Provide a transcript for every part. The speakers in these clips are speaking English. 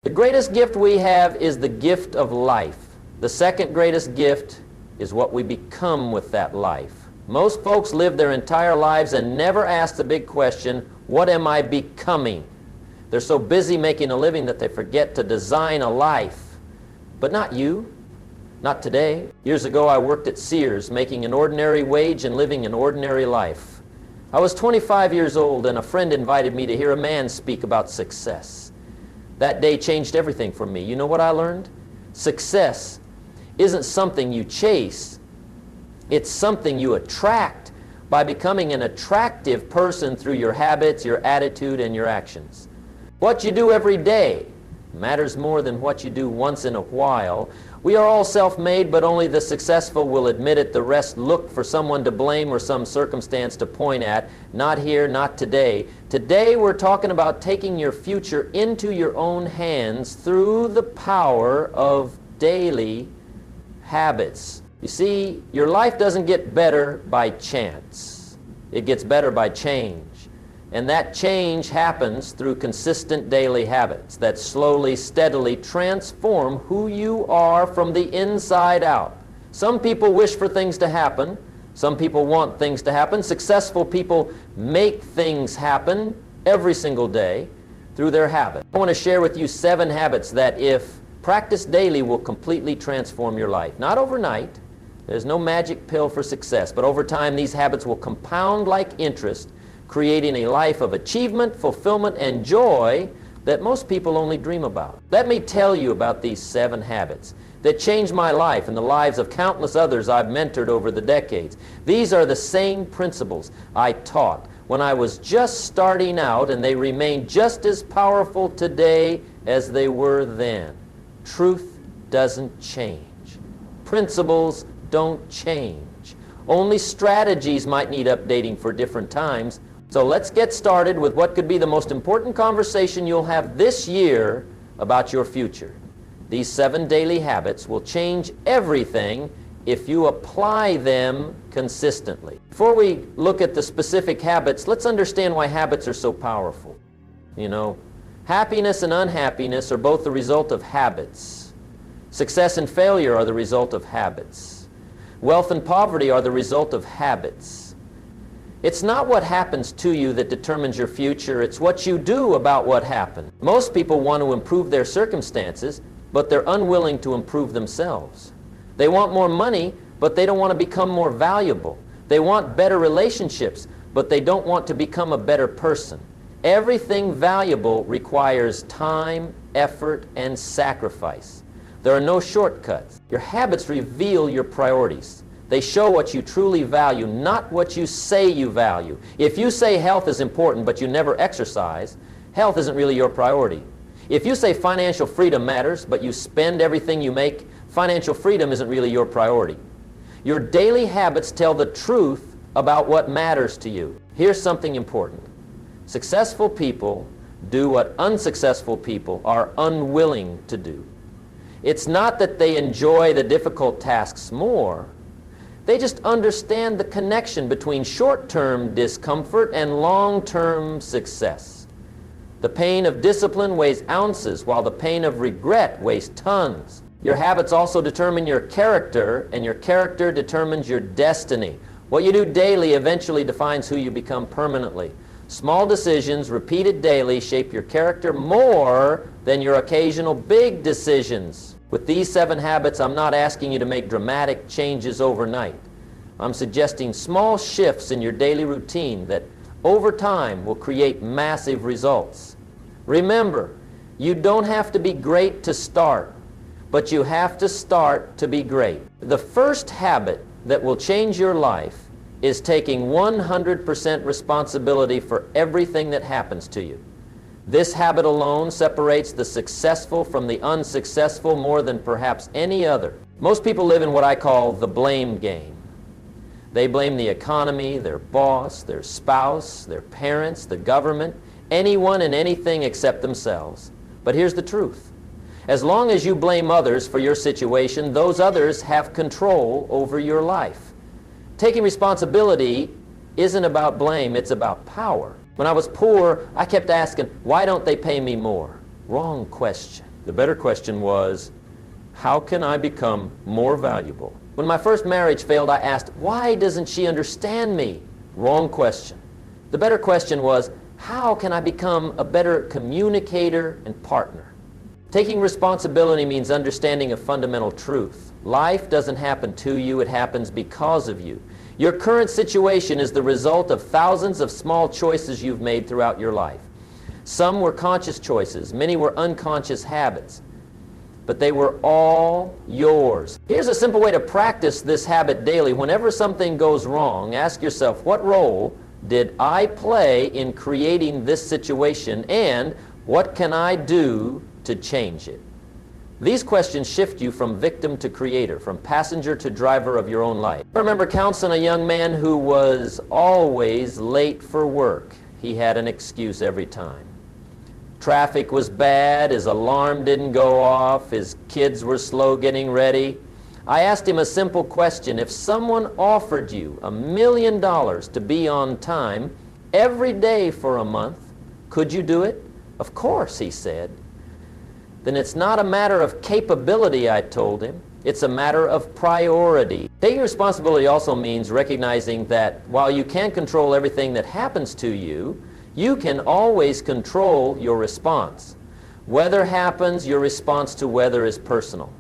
The greatest gift we have is the gift of life. The second greatest gift is what we become with that life. Most folks live their entire lives and never ask the big question, what am I becoming? They're so busy making a living that they forget to design a life. But not you. Not today. Years ago I worked at Sears, making an ordinary wage and living an ordinary life. I was 25 years old and a friend invited me to hear a man speak about success. That day changed everything for me. You know what I learned? Success isn't something you chase. It's something you attract by becoming an attractive person through your habits, your attitude, and your actions. What you do every day matters more than what you do once in a while. We are all self-made, but only the successful will admit it. The rest look for someone to blame or some circumstance to point at. Not here, not today. Today we're talking about taking your future into your own hands through the power of daily habits. You see, your life doesn't get better by chance. It gets better by change. And that change happens through consistent daily habits that slowly, steadily transform who you are from the inside out. Some people wish for things to happen. Some people want things to happen. Successful people make things happen every single day through their habit. I want to share with you 7 habits that, if practiced daily, will completely transform your life. Not overnight. There's no magic pill for success, but over time these habits will compound like interest, creating a life of achievement, fulfillment, and joy that most people only dream about. Let me tell you about these 7 habits that changed my life and the lives of countless others I've mentored over the decades. These are the same principles I taught when I was just starting out, and they remain just as powerful today as they were then. Truth doesn't change. Principles don't change. Only strategies might need updating for different times. So let's get started with what could be the most important conversation you'll have this year about your future. These 7 daily habits will change everything if you apply them consistently. Before we look at the specific habits, let's understand why habits are so powerful. You know, happiness and unhappiness are both the result of habits. Success and failure are the result of habits. Wealth and poverty are the result of habits. It's not what happens to you that determines your future, it's what you do about what happened. Most people want to improve their circumstances, but they're unwilling to improve themselves. They want more money, but they don't want to become more valuable. They want better relationships, but they don't want to become a better person. Everything valuable requires time, effort, and sacrifice. There are no shortcuts. Your habits reveal your priorities. They show what you truly value, not what you say you value. If you say health is important but you never exercise, health isn't really your priority. If you say financial freedom matters but you spend everything you make, financial freedom isn't really your priority. Your daily habits tell the truth about what matters to you. Here's something important. Successful people do what unsuccessful people are unwilling to do. It's not that they enjoy the difficult tasks more. They just understand the connection between short-term discomfort and long-term success. The pain of discipline weighs ounces, while the pain of regret weighs tons. Your habits also determine your character, and your character determines your destiny. What you do daily eventually defines who you become permanently. Small decisions repeated daily shape your character more than your occasional big decisions. With these 7 habits, I'm not asking you to make dramatic changes overnight. I'm suggesting small shifts in your daily routine that over time will create massive results. Remember, you don't have to be great to start, but you have to start to be great. The first habit that will change your life is taking 100% responsibility for everything that happens to you. This habit alone separates the successful from the unsuccessful more than perhaps any other. Most people live in what I call the blame game. They blame the economy, their boss, their spouse, their parents, the government, anyone and anything except themselves. But here's the truth. As long as you blame others for your situation, those others have control over your life. Taking responsibility isn't about blame, it's about power. When I was poor, I kept asking, why don't they pay me more? Wrong question. The better question was, how can I become more valuable? When my first marriage failed, I asked, why doesn't she understand me? Wrong question. The better question was, how can I become a better communicator and partner? Taking responsibility means understanding a fundamental truth. Life doesn't happen to you, it happens because of you. Your current situation is the result of thousands of small choices you've made throughout your life. Some were conscious choices, many were unconscious habits, but they were all yours. Here's a simple way to practice this habit daily. Whenever something goes wrong, ask yourself, what role did I play in creating this situation, and what can I do to change it? These questions shift you from victim to creator, from passenger to driver of your own life. I remember counseling a young man who was always late for work. He had an excuse every time. Traffic was bad, his alarm didn't go off, his kids were slow getting ready. I asked him a simple question. If someone offered you $1 million to be on time every day for a month, could you do it? Of course, he said. Then it's not a matter of capability, I told him. It's a matter of priority. Taking responsibility also means recognizing that while you can't control everything that happens to you, you can always control your response. Weather happens, your response to weather is personal.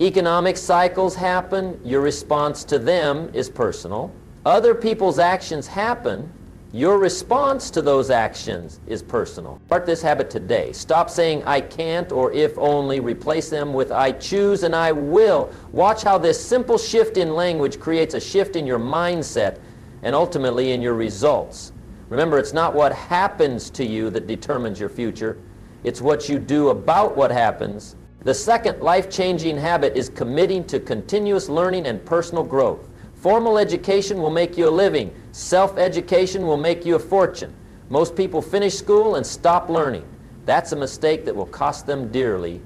Economic cycles happen, your response to them is personal. Other people's actions happen, your response to those actions is personal. Start this habit today. Stop saying I can't or if only. Replace them with I choose and I will. Watch how this simple shift in language creates a shift in your mindset and ultimately in your results. Remember, it's not what happens to you that determines your future. It's what you do about what happens. The second life-changing habit is committing to continuous learning and personal growth. Formal education will make you a living. Self-education will make you a fortune. Most people finish school and stop learning. That's a mistake that will cost them dearly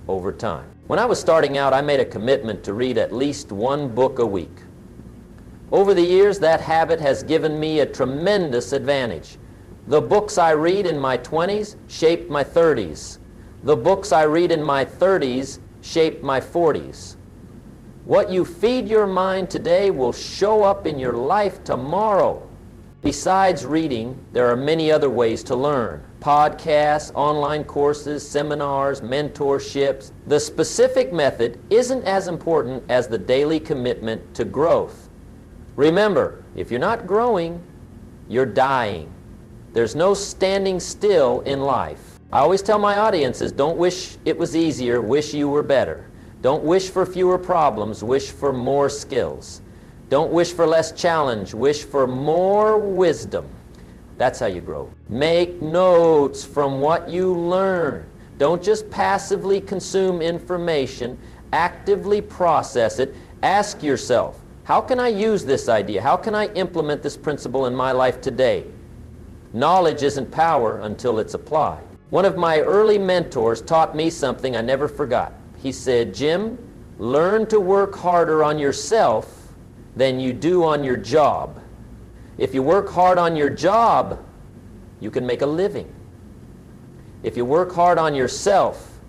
over time. When I was starting out, I made a commitment to read at least one book a week. Over the years, that habit has given me a tremendous advantage. The books I read in my 20s shaped my 30s. The books I read in my 30s shaped my 40s. What you feed your mind today will show up in your life tomorrow. Besides reading, there are many other ways to learn. Podcasts, online courses, seminars, mentorships. The specific method isn't as important as the daily commitment to growth. Remember, if you're not growing, you're dying. There's no standing still in life. I always tell my audiences, don't wish it was easier, wish you were better. Don't wish for fewer problems, wish for more skills. Don't wish for less challenge, wish for more wisdom. That's how you grow. Make notes from what you learn. Don't just passively consume information, actively process it. Ask yourself, how can I use this idea? How can I implement this principle in my life today? Knowledge isn't power until it's applied. One of my early mentors taught me something I never forgot. He said, Jim, learn to work harder on yourself than you do on your job. If you work hard on your job, you can make a living. If you work hard on yourself,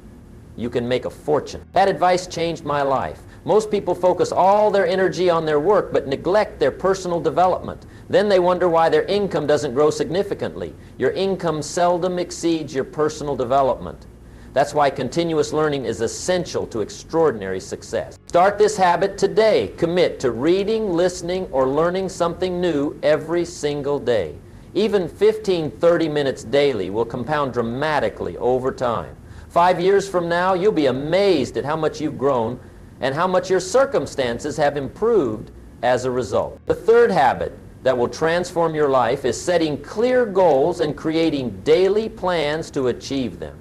you can make a fortune. That advice changed my life. Most people focus all their energy on their work but neglect their personal development. Then they wonder why their income doesn't grow significantly. Your income seldom exceeds your personal development. That's why continuous learning is essential to extraordinary success. Start this habit today. Commit to reading, listening, or learning something new every single day. Even 15-30 minutes daily will compound dramatically over time. 5 years from now, you'll be amazed at how much you've grown and how much your circumstances have improved as a result. The third habit that will transform your life is setting clear goals and creating daily plans to achieve them.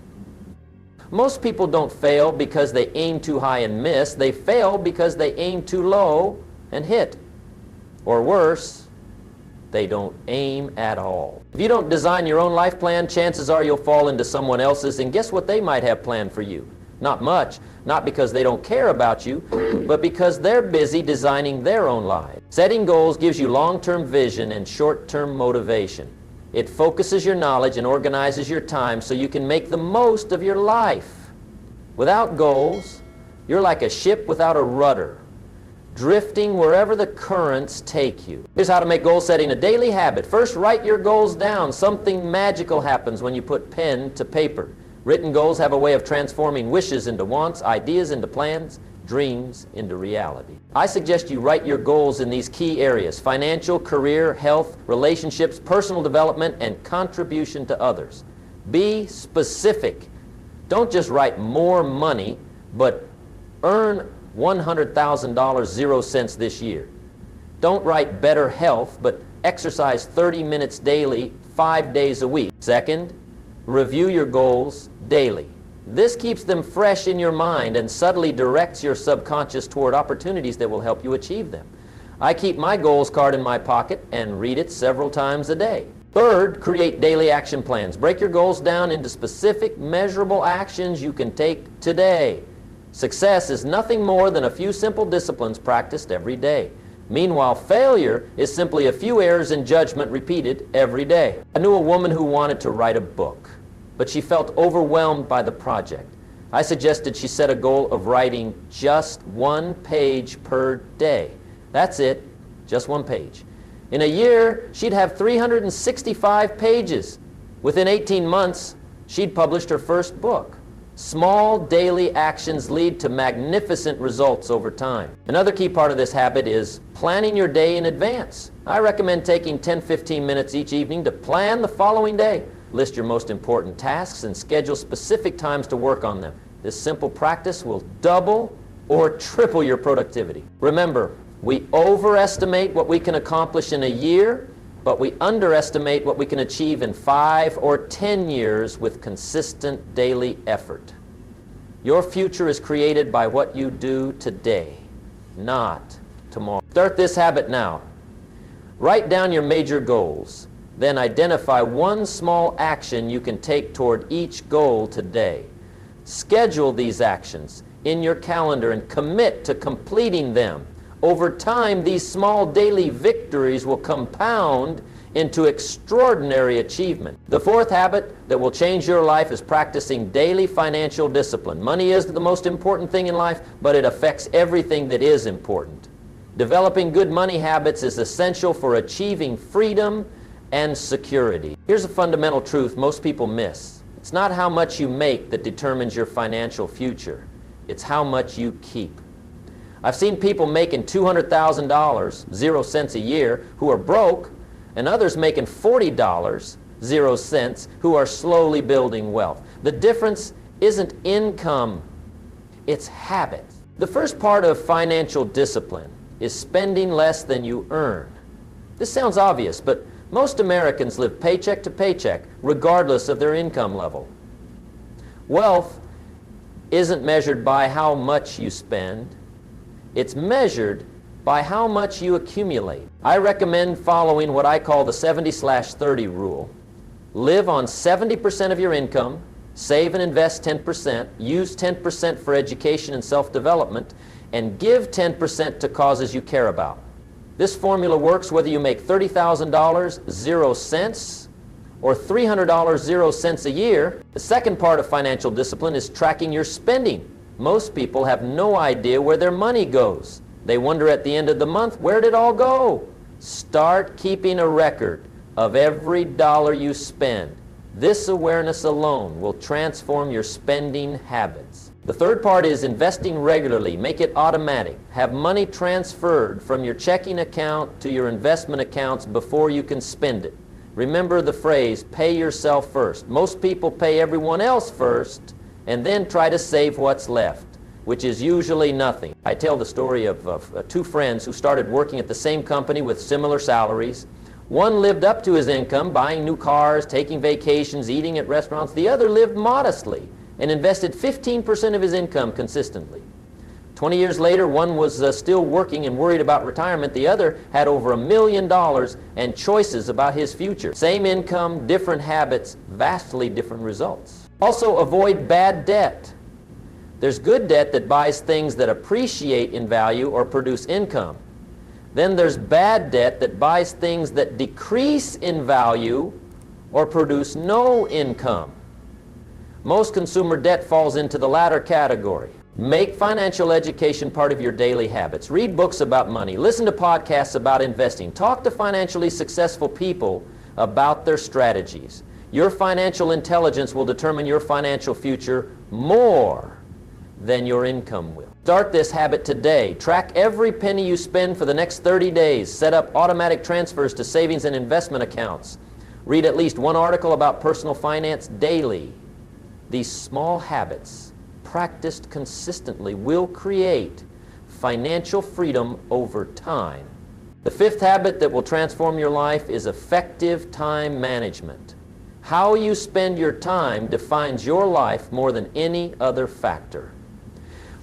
Most people don't fail because they aim too high and miss. They fail because they aim too low and hit. Or worse, they don't aim at all. If you don't design your own life plan, chances are you'll fall into someone else's, and guess what they might have planned for you? Not much. Not because they don't care about you, but because they're busy designing their own lives. Setting goals gives you long-term vision and short-term motivation. It focuses your knowledge and organizes your time so you can make the most of your life. Without goals, you're like a ship without a rudder, drifting wherever the currents take you. Here's how to make goal setting a daily habit. First, write your goals down. Something magical happens when you put pen to paper. Written goals have a way of transforming wishes into wants, ideas into plans, dreams into reality. I suggest you write your goals in these key areas: financial, career, health, relationships, personal development, and contribution to others. Be specific. Don't just write more money, but earn $100,000 0 cents this year. Don't write better health, but exercise 30 minutes daily, 5 days a week. Second, review your goals daily. This keeps them fresh in your mind and subtly directs your subconscious toward opportunities that will help you achieve them. I keep my goals card in my pocket and read it several times a day. Third, create daily action plans. Break your goals down into specific, measurable actions you can take today. Success is nothing more than a few simple disciplines practiced every day. Meanwhile, failure is simply a few errors in judgment repeated every day. I knew a woman who wanted to write a book, but she felt overwhelmed by the project. I suggested she set a goal of writing just 1 page per day. That's it, just 1 page. In a year, she'd have 365 pages. Within 18 months, she'd published her first book. Small daily actions lead to magnificent results over time. Another key part of this habit is planning your day in advance. I recommend taking 10-15 minutes each evening to plan the following day. List your most important tasks and schedule specific times to work on them. This simple practice will double or triple your productivity. Remember, we overestimate what we can accomplish in a year, but we underestimate what we can achieve in 5 or 10 years with consistent daily effort. Your future is created by what you do today, not tomorrow. Start this habit now. Write down your major goals, then identify one small action you can take toward each goal today. Schedule these actions in your calendar and commit to completing them. Over time, these small daily victories will compound into extraordinary achievement. The fourth habit that will change your life is practicing daily financial discipline. Money is the most important thing in life, but it affects everything that is important. Developing good money habits is essential for achieving freedom and security. Here's a fundamental truth most people miss. It's not how much you make that determines your financial future. It's how much you keep. I've seen people making $200,000, 0 cents a year, who are broke, and others making $40, 0 cents, who are slowly building wealth. The difference isn't income, it's habit. The first part of financial discipline is spending less than you earn. This sounds obvious, but most Americans live paycheck to paycheck, regardless of their income level. Wealth isn't measured by how much you spend. It's measured by how much you accumulate. I recommend following what I call the 70/30 rule. Live on 70% of your income, save and invest 10%, use 10% for education and self-development, and give 10% to causes you care about. This formula works whether you make $30,000, 0 cents, or $300, 0 cents a year. The second part of financial discipline is tracking your spending. Most people have no idea where their money goes. They wonder at the end of the month, where did it all go? Start keeping a record of every dollar you spend. This awareness alone will transform your spending habits. The third part is investing regularly. Make it automatic. Have money transferred from your checking account to your investment accounts before you can spend it. Remember the phrase, pay yourself first. Most people pay everyone else first and then try to save what's left, which is usually nothing. I tell the story of two friends who started working at the same company with similar salaries. One lived up to his income, buying new cars, taking vacations, eating at restaurants. The other lived modestly and invested 15% of his income consistently. 20 years later, one was still working and worried about retirement. The other had over $1 million and choices about his future. Same income, different habits, vastly different results. Also, avoid bad debt. There's good debt that buys things that appreciate in value or produce income. Then there's bad debt that buys things that decrease in value or produce no income. Most consumer debt falls into the latter category. Make financial education part of your daily habits. Read books about money. Listen to podcasts about investing. Talk to financially successful people about their strategies. Your financial intelligence will determine your financial future more than your income will. Start this habit today. Track every penny you spend for the next 30 days. Set up automatic transfers to savings and investment accounts. Read at least one article about personal finance daily. These small habits, practiced consistently, will create financial freedom over time. The fifth habit that will transform your life is effective time management. How you spend your time defines your life more than any other factor.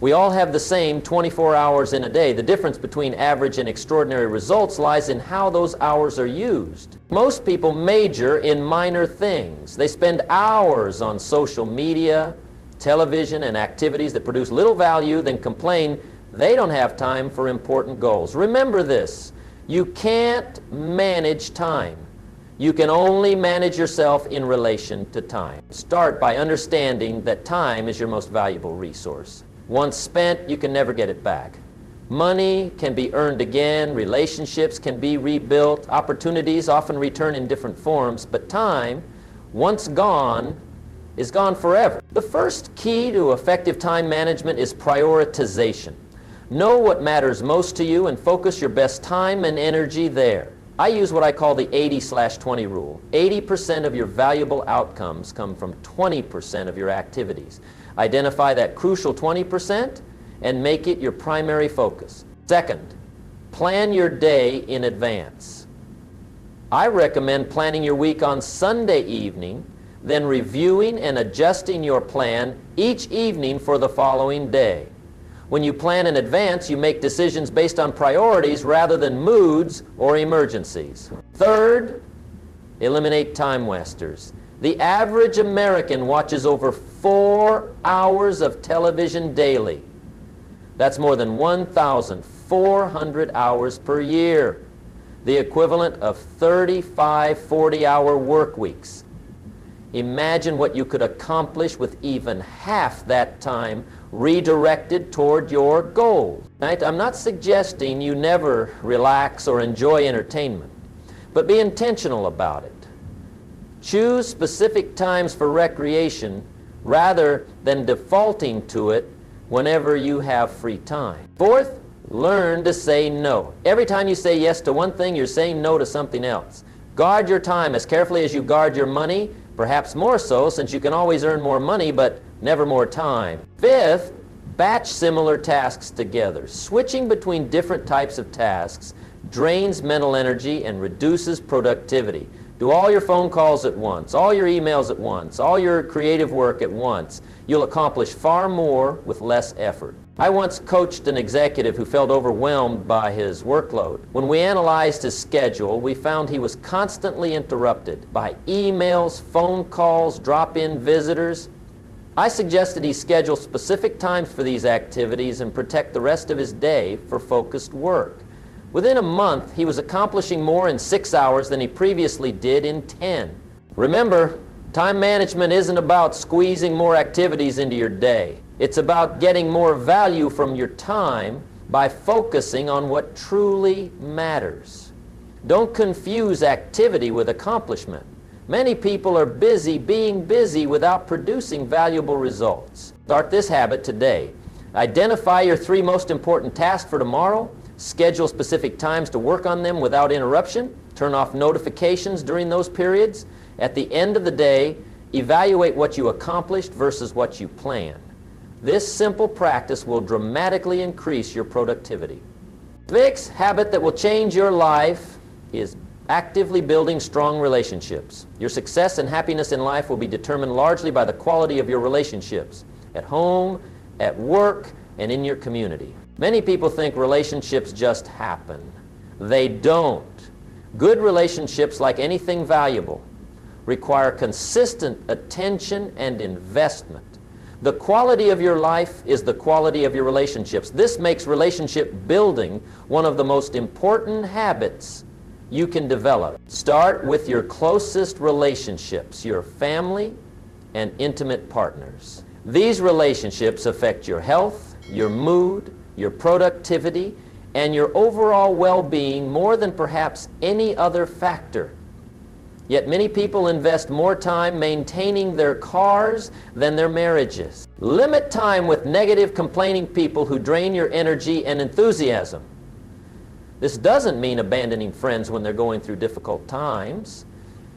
We all have the same 24 hours in a day. The difference between average and extraordinary results lies in how those hours are used. Most people major in minor things. They spend hours on social media, television, and activities that produce little value, then complain they don't have time for important goals. Remember this: you can't manage time. You can only manage yourself in relation to time. Start by understanding that time is your most valuable resource. Once spent, you can never get it back. Money can be earned again, relationships can be rebuilt, opportunities often return in different forms, but time, once gone, is gone forever. The first key to effective time management is prioritization. Know what matters most to you and focus your best time and energy there. I use what I call the 80/20 rule. 80% of your valuable outcomes come from 20% of your activities. Identify that crucial 20% and make it your primary focus. Second, plan your day in advance. I recommend planning your week on Sunday evening, then reviewing and adjusting your plan each evening for the following day. When you plan in advance, you make decisions based on priorities rather than moods or emergencies. Third, eliminate time wasters. The average American watches over 4 hours of television daily. That's more than 1,400 hours per year, the equivalent of 35 40-hour work weeks. Imagine what you could accomplish with even half that time redirected toward your goals. Right? I'm not suggesting you never relax or enjoy entertainment, but be intentional about it. Choose specific times for recreation rather than defaulting to it whenever you have free time. Fourth, learn to say no. Every time you say yes to one thing, you're saying no to something else. Guard your time as carefully as you guard your money, perhaps more so since you can always earn more money but never more time. Fifth, batch similar tasks together. Switching between different types of tasks drains mental energy and reduces productivity. Do all your phone calls at once, all your emails at once, all your creative work at once. You'll accomplish far more with less effort. I once coached an executive who felt overwhelmed by his workload. When we analyzed his schedule, we found he was constantly interrupted by emails, phone calls, drop-in visitors. I suggested he schedule specific times for these activities and protect the rest of his day for focused work. Within a month, he was accomplishing more in 6 hours than he previously did in 10. Remember, time management isn't about squeezing more activities into your day. It's about getting more value from your time by focusing on what truly matters. Don't confuse activity with accomplishment. Many people are busy being busy without producing valuable results. Start this habit today. Identify your 3 most important tasks for tomorrow. Schedule specific times to work on them without interruption. Turn off notifications during those periods. At the end of the day, evaluate what you accomplished versus what you planned. This simple practice will dramatically increase your productivity. The next habit that will change your life is actively building strong relationships. Your success and happiness in life will be determined largely by the quality of your relationships at home, at work, and in your community. Many people think relationships just happen. They don't. Good relationships, like anything valuable, require consistent attention and investment. The quality of your life is the quality of your relationships. This makes relationship building one of the most important habits you can develop. Start with your closest relationships, your family and intimate partners. These relationships affect your health, your mood, your productivity, and your overall well-being more than perhaps any other factor. Yet many people invest more time maintaining their cars than their marriages. Limit time with negative, complaining people who drain your energy and enthusiasm. This doesn't mean abandoning friends when they're going through difficult times,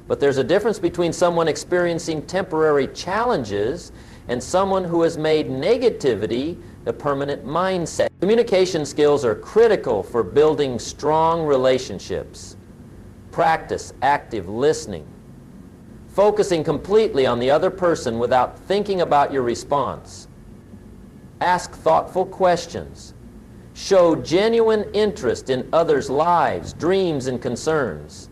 but there's a difference between someone experiencing temporary challenges and someone who has made negativity a permanent mindset. Communication skills are critical for building strong relationships. Practice active listening, focusing completely on the other person without thinking about your response. Ask thoughtful questions. Show genuine interest in others' lives, dreams, and concerns.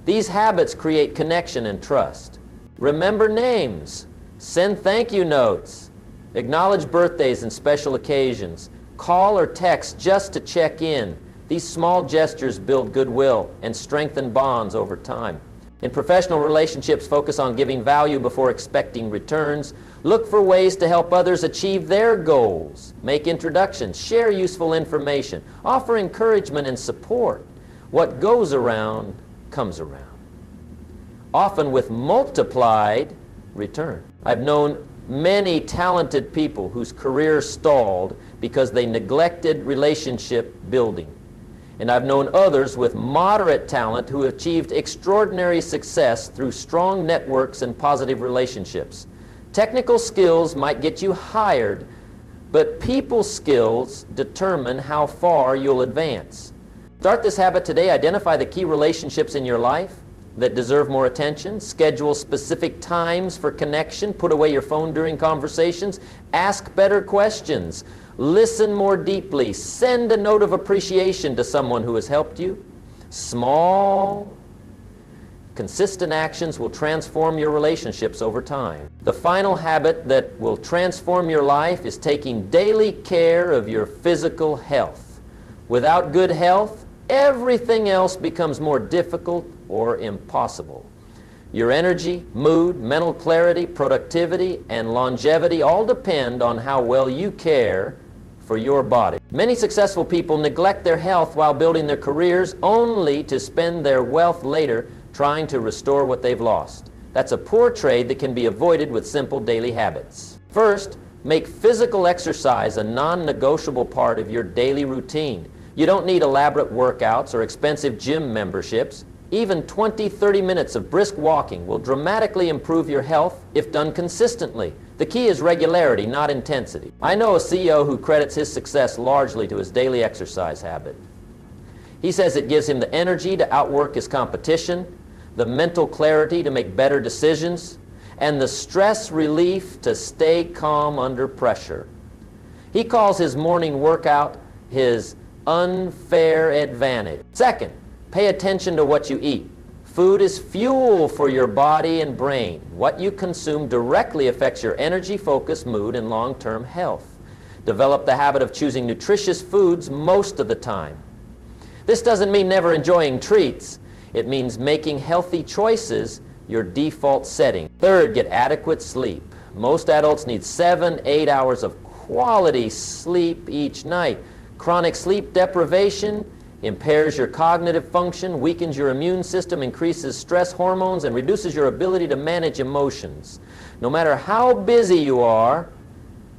These habits create connection and trust. Remember names. Send thank you notes. Acknowledge birthdays and special occasions. Call or text just to check in. These small gestures build goodwill and strengthen bonds over time. In professional relationships, focus on giving value before expecting returns. Look for ways to help others achieve their goals. Make introductions, share useful information, offer encouragement and support. What goes around comes around, often with multiplied return. I've known many talented people whose careers stalled because they neglected relationship building. And I've known others with moderate talent who achieved extraordinary success through strong networks and positive relationships. Technical skills might get you hired, but people skills determine how far you'll advance. Start this habit today. Identify the key relationships in your life that deserve more attention. Schedule specific times for connection. Put away your phone during conversations. Ask better questions. Listen more deeply. Send a note of appreciation to someone who has helped you. Small, consistent actions will transform your relationships over time. The final habit that will transform your life is taking daily care of your physical health. Without good health, everything else becomes more difficult or impossible. Your energy, mood, mental clarity, productivity, and longevity all depend on how well you care for your body. Many successful people neglect their health while building their careers only to spend their wealth later trying to restore what they've lost. That's a poor trade that can be avoided with simple daily habits. First, make physical exercise a non-negotiable part of your daily routine. You don't need elaborate workouts or expensive gym memberships. Even 20-30 minutes of brisk walking will dramatically improve your health if done consistently. The key is regularity, not intensity. I know a CEO who credits his success largely to his daily exercise habit. He says it gives him the energy to outwork his competition, the mental clarity to make better decisions, and the stress relief to stay calm under pressure. He calls his morning workout his unfair advantage. Second, pay attention to what you eat. Food is fuel for your body and brain. What you consume directly affects your energy, focus, mood, and long-term health. Develop the habit of choosing nutritious foods most of the time. This doesn't mean never enjoying treats. It means making healthy choices your default setting. Third, get adequate sleep. Most adults need 7-8 hours of quality sleep each night. Chronic sleep deprivation impairs your cognitive function, weakens your immune system, increases stress hormones, and reduces your ability to manage emotions. No matter how busy you are,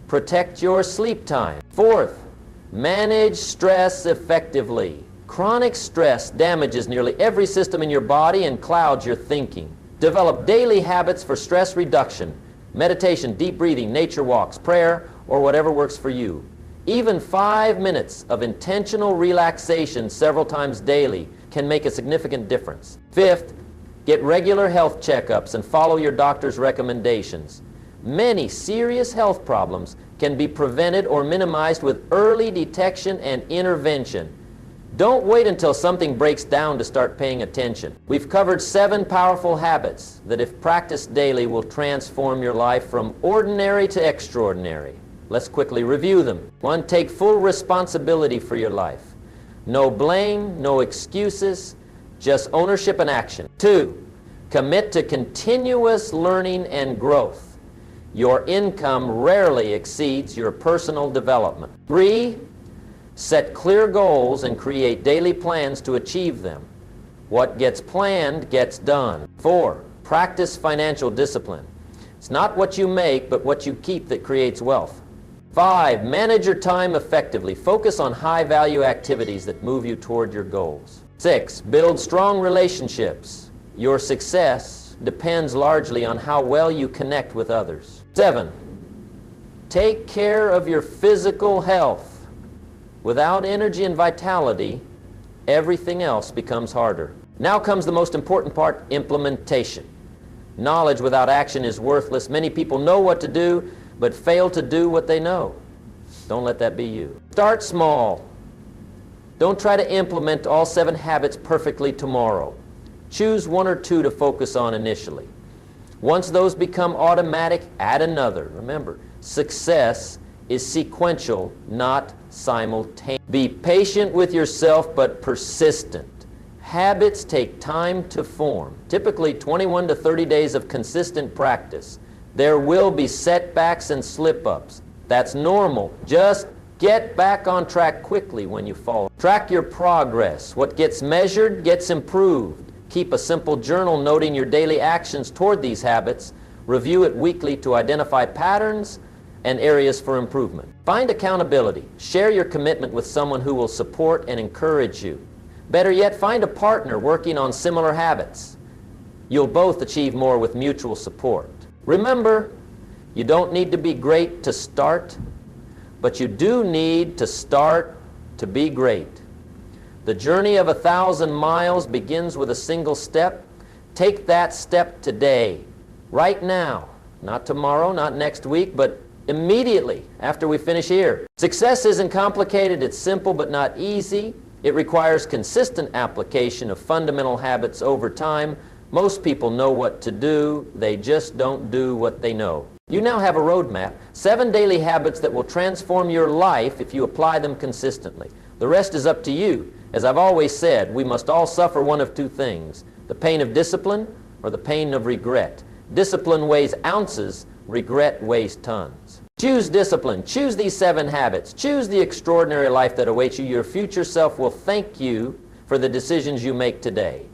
protect your sleep time. Fourth, manage stress effectively. Chronic stress damages nearly every system in your body and clouds your thinking. Develop daily habits for stress reduction: meditation, deep breathing, nature walks, prayer, or whatever works for you. Even 5 minutes of intentional relaxation several times daily can make a significant difference. Fifth, get regular health checkups and follow your doctor's recommendations. Many serious health problems can be prevented or minimized with early detection and intervention. Don't wait until something breaks down to start paying attention. We've covered 7 powerful habits that, if practiced daily, will transform your life from ordinary to extraordinary. Let's quickly review them. 1, take full responsibility for your life. No blame, no excuses, just ownership and action. 2, commit to continuous learning and growth. Your income rarely exceeds your personal development. 3, set clear goals and create daily plans to achieve them. What gets planned gets done. 4, practice financial discipline. It's not what you make, but what you keep that creates wealth. 5, manage your time effectively. Focus on high-value activities that move you toward your goals. 6, build strong relationships. Your success depends largely on how well you connect with others. 7, take care of your physical health. Without energy and vitality, everything else becomes harder. Now comes the most important part, implementation. Knowledge without action is worthless. Many people know what to do, but fail to do what they know. Don't let that be you. Start small. Don't try to implement all 7 habits perfectly tomorrow. Choose 1 or 2 to focus on initially. Once those become automatic, add another. Remember, success is sequential, not simultaneous. Be patient with yourself, but persistent. Habits take time to form, typically 21 to 30 days of consistent practice. There will be setbacks and slip-ups. That's normal. Just get back on track quickly when you fall. Track your progress. What gets measured gets improved. Keep a simple journal noting your daily actions toward these habits. Review it weekly to identify patterns and areas for improvement. Find accountability. Share your commitment with someone who will support and encourage you. Better yet, find a partner working on similar habits. You'll both achieve more with mutual support. Remember, you don't need to be great to start, but you do need to start to be great. The journey of 1,000 miles begins with a single step. Take that step today, right now, not tomorrow, not next week, but immediately after we finish here. Success isn't complicated, it's simple but not easy. It requires consistent application of fundamental habits over time. Most people know what to do, they just don't do what they know. You now have a roadmap, 7 daily habits that will transform your life if you apply them consistently. The rest is up to you. As I've always said, we must all suffer one of 2 things, the pain of discipline or the pain of regret. Discipline weighs ounces, regret weighs tons. Choose discipline. Choose these 7 habits. Choose the extraordinary life that awaits you. Your future self will thank you for the decisions you make today.